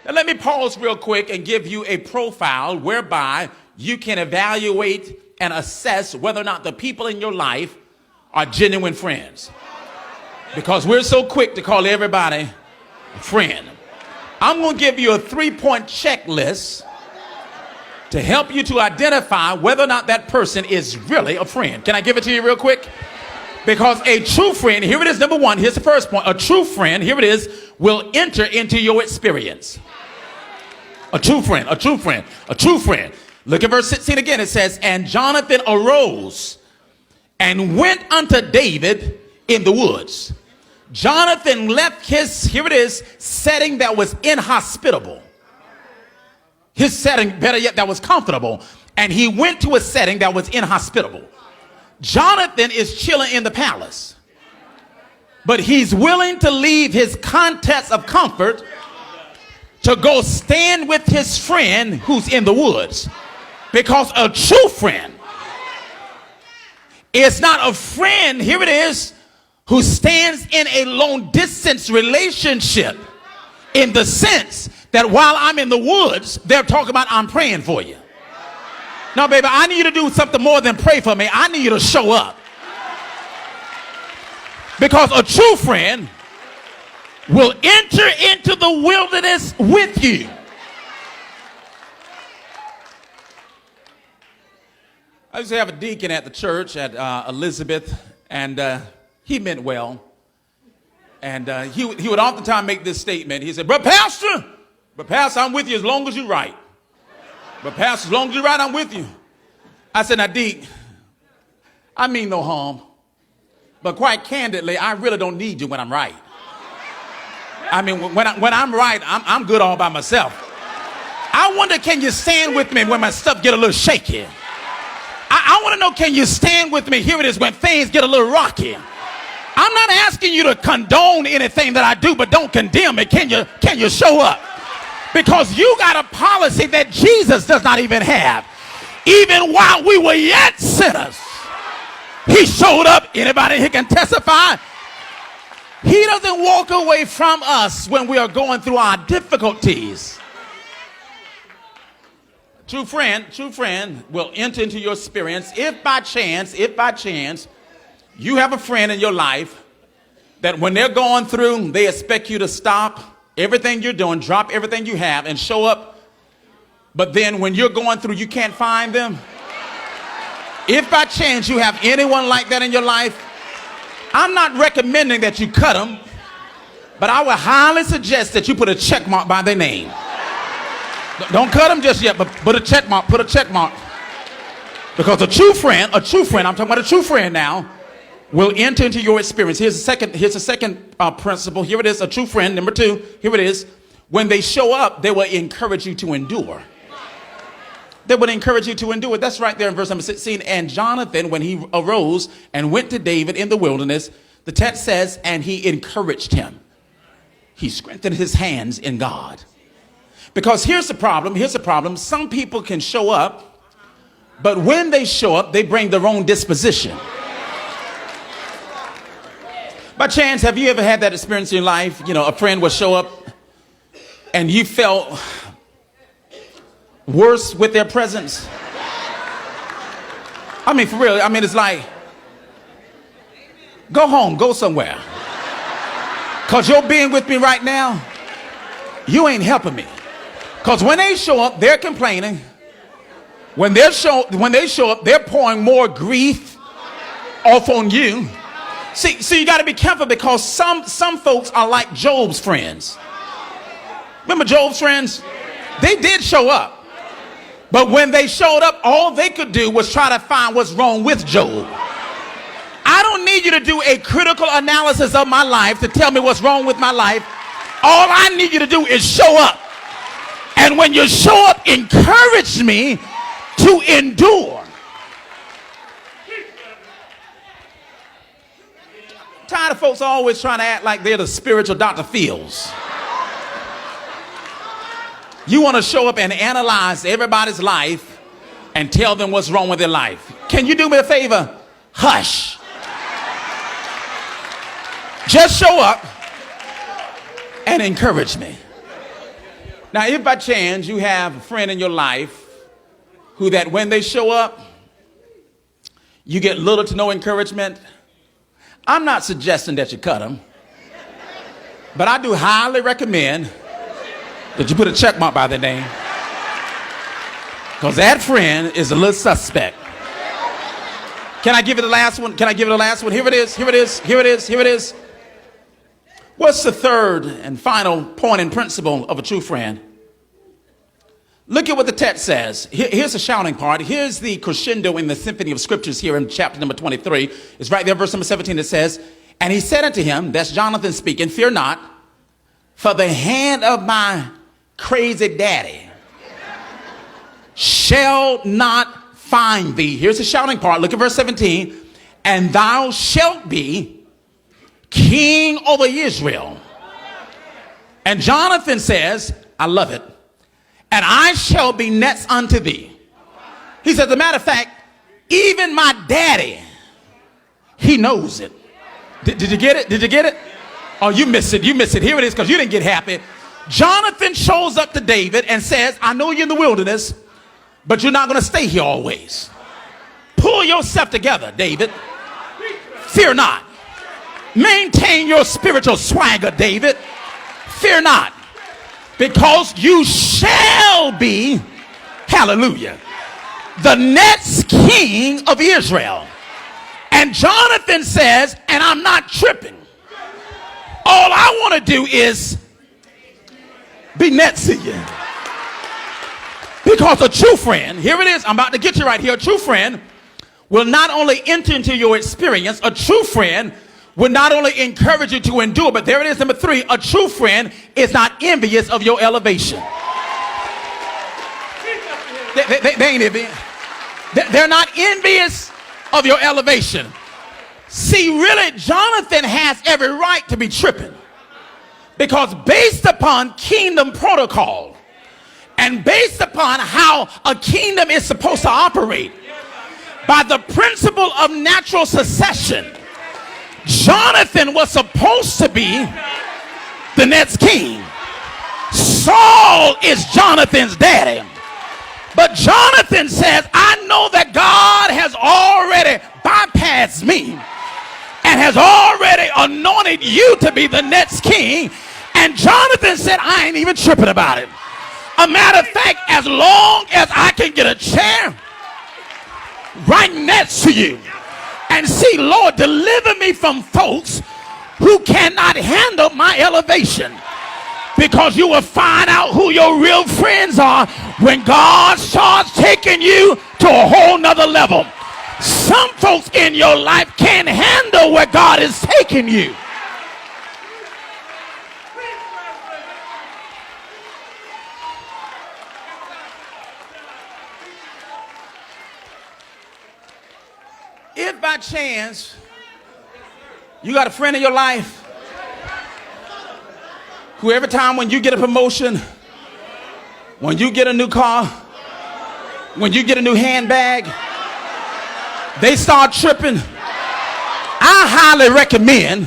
Now, let me pause real quick and give you a profile whereby you can evaluate and assess whether or not the people in your life are genuine friends. Because we're so quick to call everybody a friend. I'm going to give you a 3-point checklist to help you to identify whether or not that person is really a friend. Can I give it to you real quick? Because a true friend, here it is, number one, here's the first point. A true friend, here it is, will enter into your experience. A true friend, a true friend, a true friend. Look at verse 16 again. It says, and Jonathan arose and went unto David in the woods. Jonathan left his, here it is, setting that was inhospitable. His setting, better yet, that was comfortable. And he went to a setting that was inhospitable. Jonathan is chilling in the palace. But he's willing to leave his context of comfort to go stand with his friend who's in the woods. Because a true friend is not a friend, here it is, who stands in a long distance relationship in the sense that while I'm in the woods, they're talking about I'm praying for you. No, baby, I need you to do something more than pray for me. I need you to show up. Because a true friend will enter into the wilderness with you. I used to have a deacon at the church at Elizabeth, and he meant well. And he would oftentimes make this statement. He said, But Pastor, I'm with you as long as you're right. But Pastor, as long as you're right, I'm with you. I said, now, Deke, I mean no harm. But quite candidly, I really don't need you when I'm right. I mean, when I'm right, I'm good all by myself. I wonder, can you stand with me when my stuff get a little shaky? I want to know, can you stand with me? Here it is, when things get a little rocky. I'm not asking you to condone anything that I do, but don't condemn it. Can you show up? Because you got a policy that Jesus does not even have. Even while we were yet sinners, he showed up. Anybody here can testify? He doesn't walk away from us when we are going through our difficulties. True friend will enter into your experience if by chance, you have a friend in your life that when they're going through, they expect you to stop everything you're doing, drop everything you have, and show up. But then when you're going through, you can't find them. If by chance you have anyone like that in your life, I'm not recommending that you cut them, but I would highly suggest that you put a check mark by their name. Don't cut them just yet, but put a check mark, Because a true friend, I'm talking about a true friend now, will enter into your experience. Here's the second principle. Here it is, a true friend. Number two, here it is. When they show up, they will encourage you to endure. They would encourage you to endure. That's right there in verse number 16. And Jonathan, when he arose and went to David in the wilderness, the text says, and he encouraged him. He strengthened his hands in God. Because here's the problem. Some people can show up, but when they show up, they bring their own disposition. By chance, have you ever had that experience in your life? You know, a friend will show up and you felt worse with their presence. I mean, for real. I mean, it's like, go home, go somewhere. Because you're being with me right now, you ain't helping me. Because when they show up, they're complaining. When they show up, they're pouring more grief off on you. See, you got to be careful, because some folks are like Job's friends. Remember Job's friends? They did show up. But when they showed up, all they could do was try to find what's wrong with Job. I don't need you to do a critical analysis of my life to tell me what's wrong with my life. All I need you to do is show up. And when you show up, encourage me to endure. Tired of folks always trying to act like they're the spiritual Dr. Phils. You want to show up and analyze everybody's life and tell them what's wrong with their life. Can you do me a favor? Hush. Just show up and encourage me. Now, if by chance you have a friend in your life who that when they show up, you get little to no encouragement, I'm not suggesting that you cut them, but I do highly recommend that you put a check mark by their name, because that friend is a little suspect. Can I give you the last one? Can I give you the last one? Here it is, here it is, here it is, here it is. What's the third and final point and principle of a true friend? Look at what the text says. Here's the shouting part. Here's the crescendo in the symphony of scriptures here in chapter number 23. It's right there, verse number 17. It says, and he said unto him, that's Jonathan speaking, fear not, for the hand of my crazy daddy shall not find thee. Here's the shouting part. Look at verse 17. And thou shalt be king over Israel. And Jonathan says, I love it. And I shall be next unto thee. He says, as a matter of fact, even my daddy, he knows it. Did you get it? Did you get it? Oh, you missed it. You missed it. Here it is, because you didn't get happy. Jonathan shows up to David and says, I know you're in the wilderness, but you're not going to stay here always. Pull yourself together, David. Fear not. Maintain your spiritual swagger, David. Fear not. Because you shall be, hallelujah, the next king of Israel. And Jonathan says, and I'm not tripping. All I want to do is be next to you. Because a true friend, here it is, I'm about to get you right here. A true friend will not only enter into your experience, a true friend will not only encourage you to endure, but there it is, number 3, a true friend is not envious of your elevation. They ain't envious. They're not envious of your elevation. See, really, Jonathan has every right to be tripping, because based upon kingdom protocol and based upon how a kingdom is supposed to operate, by the principle of natural succession, Jonathan was supposed to be the next king. Saul is Jonathan's daddy. But Jonathan says, I know that God has already bypassed me and has already anointed you to be the next king. And Jonathan said, I ain't even tripping about it. A matter of fact, as long as I can get a chair right next to you, and see, Lord, deliver me from folks who cannot handle my elevation. Because you will find out who your real friends are when God starts taking you to a whole nother level. Some folks in your life can't handle where God is taking you. If by chance you got a friend in your life who every time when you get a promotion, when you get a new car, when you get a new handbag, they start tripping, I highly recommend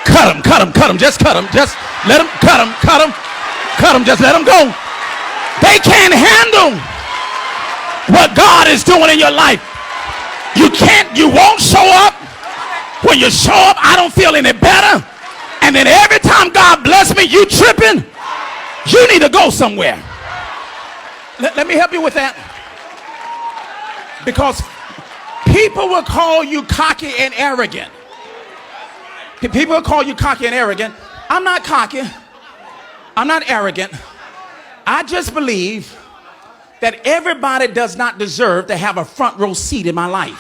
cut them, just cut them, just let them, cut them, just let them go. They can't handle what God is doing in your life. You won't show up. When you show up, I don't feel any better. And then every time God bless me, you tripping. You need to go somewhere. Let me help you with that. Because people will call you cocky and arrogant. People will call you cocky and arrogant. I'm not cocky. I'm not arrogant. I just believe that everybody does not deserve to have a front row seat in my life.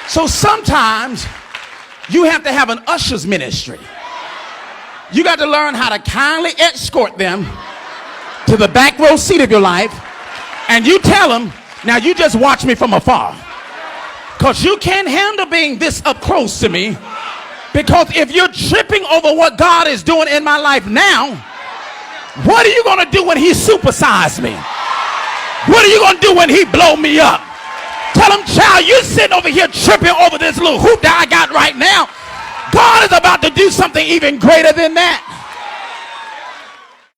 So sometimes you have to have an usher's ministry. You got to learn how to kindly escort them to the back row seat of your life, and you tell them, now you just watch me from afar, because you can't handle being this up close to me. Because if you're tripping over what God is doing in my life now, what are you going to do when he supersized me? What are you going to do when he blow me up? Tell him, child, you're sitting over here tripping over this little hoop that I got right now. God is about to do something even greater than that.